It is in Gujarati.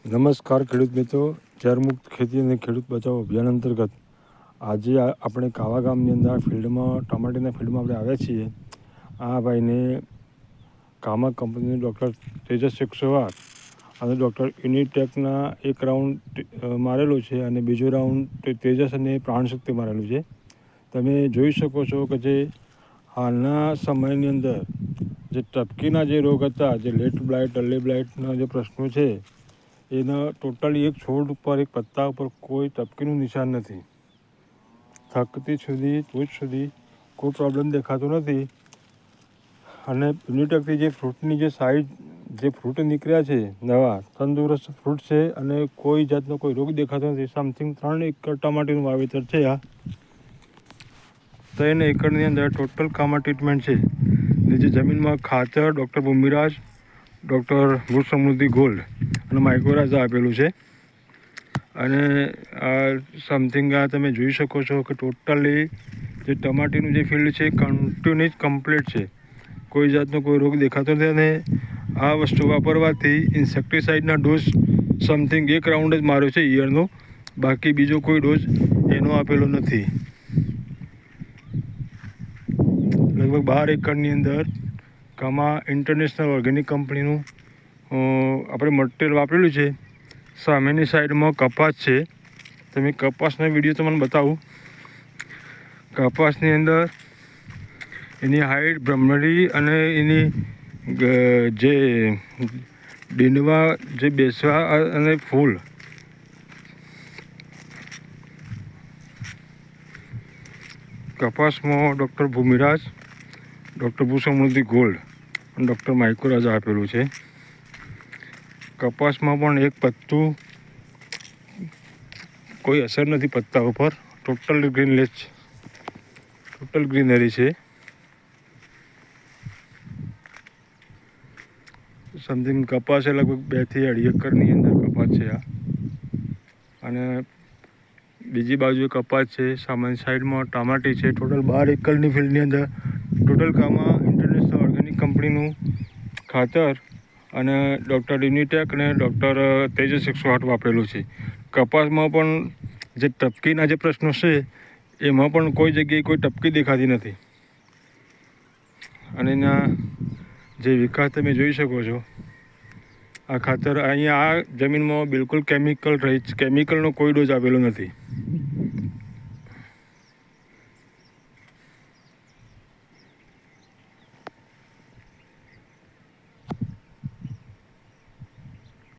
નમસ્કાર ખેડૂત મિત્રો, ઝેરમુક્ત ખેતી અને ખેડૂત બચાવ અભિયાન અંતર્ગત આજે આપણે કાવા ગામની અંદર ફિલ્ડમાં ટમાટાના ફિલ્ડમાં આપણે આવ્યા છીએ. આ ભાઈને કામા કંપનીનું ડૉક્ટર તેજસ 108 અને ડૉક્ટર યુનિટેકના એક રાઉન્ડ મારેલો છે અને બીજો રાઉન્ડ તેજસ અને પ્રાણશક્તિ મારેલું છે. તમે જોઈ શકો છો કે જે હાલના સમયની અંદર જે ટપકીના જે રોગ હતા, જે લેટ બ્લાઇટ, અર્લી બ્લાઇટના જે પ્રશ્નો છે, એના ટોટલી એક છોડ ઉપર, એક પત્તા ઉપર કોઈ ટપકીનું નિશાન નથી. થકતી સુધી, ટોચ સુધી કોઈ પ્રોબ્લેમ દેખાતો નથી. અને યુનિટેકથી જે ફ્રૂટની જે સાઈઝ, જે ફ્રૂટ નીકળ્યા છે નવા, તંદુરસ્ત ફ્રૂટ છે અને કોઈ જાતનો કોઈ રોગ દેખાતો નથી. સમથિંગ 3 એકર ટમાટીનું વાવેતર છે. આ 3 એકરની અંદર ટોટલ કામા ટ્રીટમેન્ટ છે. નીચે જમીનમાં ખાતર ડૉક્ટર ભૂમિરાજ, ડૉક્ટર ભૂ સમૃદ્ધિ ગોલ્ડ અને માઇક્રોરાઝા આપેલું છે. અને આ સમથિંગ આ તમે જોઈ શકો છો કે ટોટલી જે ટમાટીનું જે ફિલ્ડ છે કન્ટિન્યુઅસ કમ્પ્લીટ છે. કોઈ જાતનો કોઈ રોગ દેખાતો નથી. અને આ વસ્તુ વાપરવાથી ઇન્સેક્ટિસાઇડના ડોઝ સમથિંગ એક રાઉન્ડ જ માર્યો છે ઈયરનો, બાકી બીજો કોઈ ડોઝ એનો આપેલો નથી. લગભગ 12 એકરની અંદર કામા ઇન્ટરનેશનલ ઓર્ગેનિક કંપનીનું આપણે મટીરિયલ વાપરેલું છે. સામેની સાઈડમાં કપાસ છે. તમે કપાસના વિડીયો તમને બતાવું. કપાસની અંદર એની હાઈટ, ભ્રમણી અને એની જે ડીંડવા, જે બેસવા અને ફૂલ, કપાસમાં ડૉક્ટર ભૂમિરાજ, ડૉક્ટર ભૂ સમૃદ્ધિ ગોલ્ડ અને ડૉક્ટર માઇક્રોરાઝા આપેલું છે. કપાસમાં પણ એક પત્તું કોઈ અસર નથી પત્તા ઉપર. ટોટલ ગ્રીનલેસ, ટોટલ ગ્રીનરી છે. સમથિંગ કપાસ છે લગભગ 2 થી 2.5 એકરની અંદર કપાસ છે આ. અને બીજી બાજુ કપાસ છે. સામાન્ય સાઈડમાં ટમાટી છે. ટોટલ 12 એકરની ફિલ્ડની અંદર ટોટલ કામમાં ઇન્ટરનેશનલ ઓર્ગેનિક કંપનીનું ખાતર અને ડૉક્ટર યુનિટેક અને ડૉક્ટર તેજસ 108 વાપરેલું છે. કપાસમાં પણ જે ટપકીના જે પ્રશ્નો છે એમાં પણ કોઈ જગ્યાએ કોઈ ટપકી દેખાતી નથી. અને એના જે વિકાસ તમે જોઈ શકો છો. આ ખાતર અહીંયા આ જમીનમાં બિલકુલ કેમિકલનો કોઈ ડોઝ આપેલો નથી.